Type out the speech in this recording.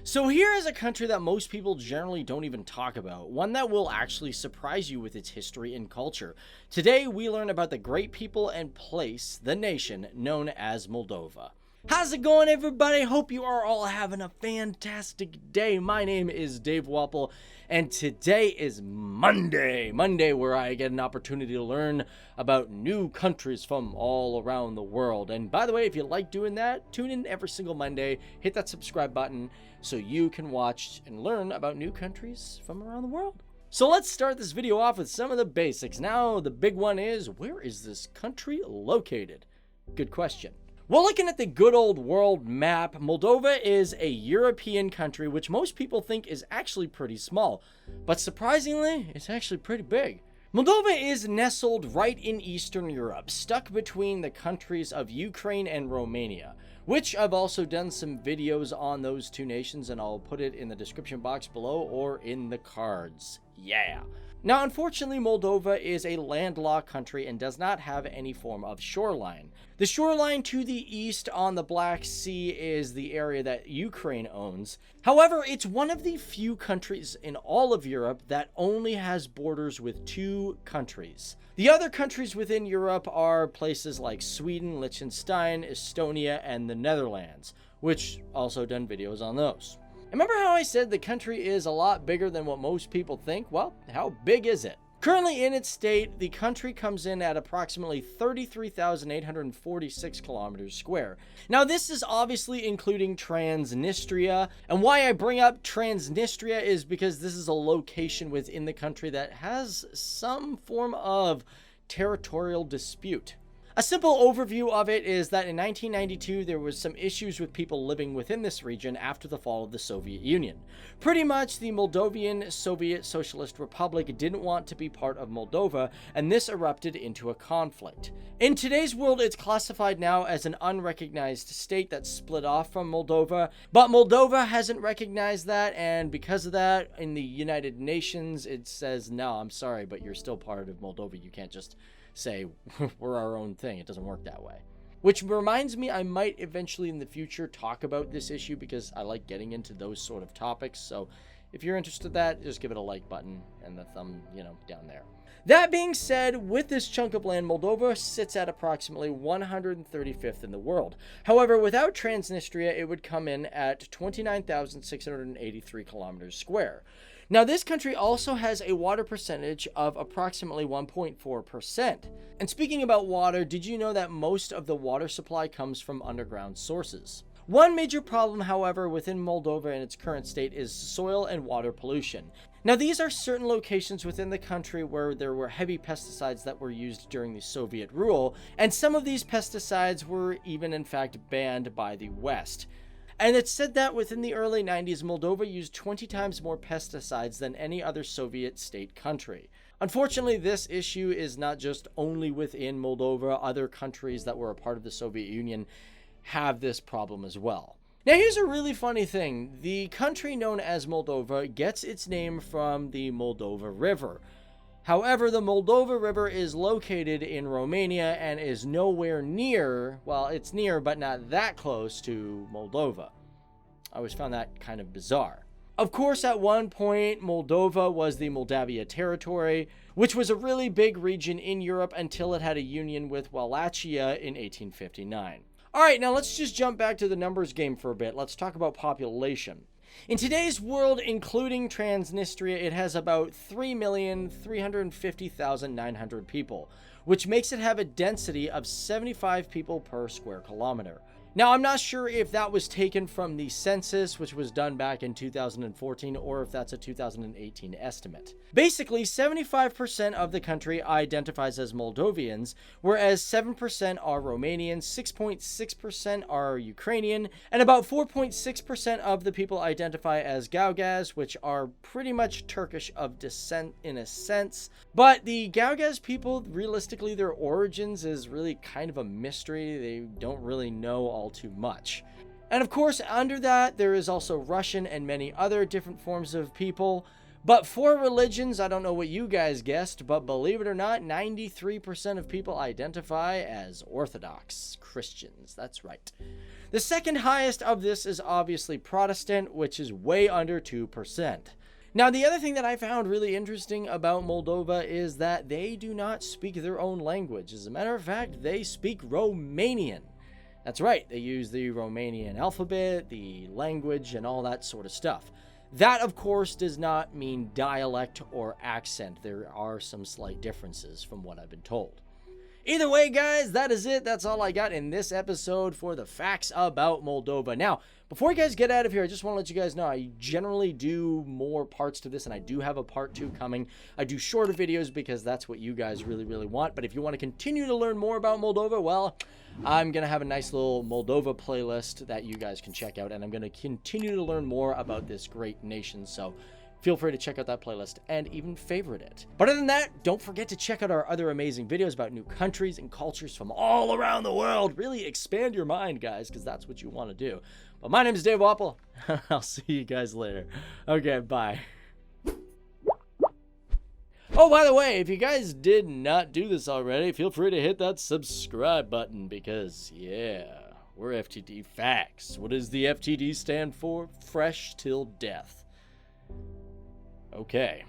So here is a country that most people generally don't even talk about, one that will actually surprise you with its history and culture. Today we learn about the great people and place, the nation known as Moldova. How's it going, everybody? Hope you are all having a fantastic day. My name is Dave Wapple, and today is Monday, where I get an opportunity to learn about new countries from all around the world. And by the way, if you like doing that, tune in every single Monday, hit that subscribe button so you can watch and learn about new countries from around the world. So let's start this video off with some of the basics. Now, the big one is, where is this country located? Good question. Well, looking at the good old world map, Moldova is a European country, which most people think is actually pretty small. But surprisingly, it's actually pretty big. Moldova is nestled right in Eastern Europe, stuck between the countries of Ukraine and Romania, which I've also done some videos on those two nations, and I'll put it in the description box below or in the cards. Yeah. Now, unfortunately, Moldova is a landlocked country and does not have any form of shoreline. The shoreline to the east on the Black Sea is the area that Ukraine owns. However, it's one of the few countries in all of Europe that only has borders with two countries. The other countries within Europe are places like Sweden, Liechtenstein, Estonia, and the Netherlands, which also done videos on those. Remember how I said the country is a lot bigger than what most people think? Well, how big is it? Currently in its state, the country comes in at approximately 33,846 kilometers square. Now, this is obviously including Transnistria, and why I bring up Transnistria is because this is a location within the country that has some form of territorial dispute. A simple overview of it is that in 1992, there was some issues with people living within this region after the fall of the Soviet Union. Pretty much, the Moldovan Soviet Socialist Republic didn't want to be part of Moldova, and this erupted into a conflict. In today's world, it's classified now as an unrecognized state that's split off from Moldova, but Moldova hasn't recognized that, and because of that, in the United Nations, it says, no, I'm sorry, but you're still part of Moldova. You can't just say we're our own thing. It doesn't work that way. Which reminds me, I might eventually in the future talk about this issue because I like getting into those sort of topics. So if you're interested in that, just give it a like button and the thumb, down there. That being said, with this chunk of land, Moldova sits at approximately 135th in the world. However, without Transnistria, it would come in at 29,683 kilometers square. Now, this country also has a water percentage of approximately 1.4%. And speaking about water, did you know that most of the water supply comes from underground sources? One major problem, however, within Moldova in its current state is soil and water pollution. Now, these are certain locations within the country where there were heavy pesticides that were used during the Soviet rule, and some of these pesticides were even in fact banned by the West. And it's said that within the early 90s, Moldova used 20 times more pesticides than any other Soviet state country. Unfortunately, this issue is not just only within Moldova. Other countries that were a part of the Soviet Union have this problem as well. Now, here's a really funny thing. The country known as Moldova gets its name from the Moldova River. However, the Moldova River is located in Romania and is nowhere near, well, it's near, but not that close to Moldova. I always found that kind of bizarre. Of course, at one point, Moldova was the Moldavia territory, which was a really big region in Europe until it had a union with Wallachia in 1859. All right, now let's just jump back to the numbers game for a bit. Let's talk about population. In today's world, including Transnistria, it has about 3,350,900 people, which makes it have a density of 75 people per square kilometer. Now, I'm not sure if that was taken from the census, which was done back in 2014, or if that's a 2018 estimate. Basically, 75% of the country identifies as Moldovians, whereas 7% are Romanian, 6.6% are Ukrainian, and about 4.6% of the people identify as Gaugas, which are pretty much Turkish of descent in a sense. But the Gaugas people, realistically, their origins is really kind of a mystery. They don't really know all too much. And of course, under that, there is also Russian and many other different forms of people. But for religions, I don't know what you guys guessed, but believe it or not, 93% of people identify as Orthodox Christians. That's right. The second highest of this is obviously Protestant, which is way under 2%. Now, the other thing that I found really interesting about Moldova is that they do not speak their own language. As a matter of fact, they speak Romanian. That's right, they use the Romanian alphabet, the language, and all that sort of stuff. That, of course, does not mean dialect or accent. There are some slight differences from what I've been told. Either way, guys, that is it. That's all I got in this episode for the facts about Moldova. Now, before you guys get out of here, I just want to let you guys know I generally do more parts to this, and I do have a part 2 coming. I do shorter videos because that's what you guys really, really want. But if you want to continue to learn more about Moldova, well, I'm going to have a nice little Moldova playlist that you guys can check out, and I'm going to continue to learn more about this great nation. So feel free to check out that playlist and even favorite it. But other than that, don't forget to check out our other amazing videos about new countries and cultures from all around the world. Really expand your mind, guys, because that's what you want to do. But my name is Dave Wapple. I'll see you guys later. Okay, bye. Oh, by the way, if you guys did not do this already, feel free to hit that subscribe button because, yeah, we're FTD Facts. What does the FTD stand for? Fresh till death. Okay.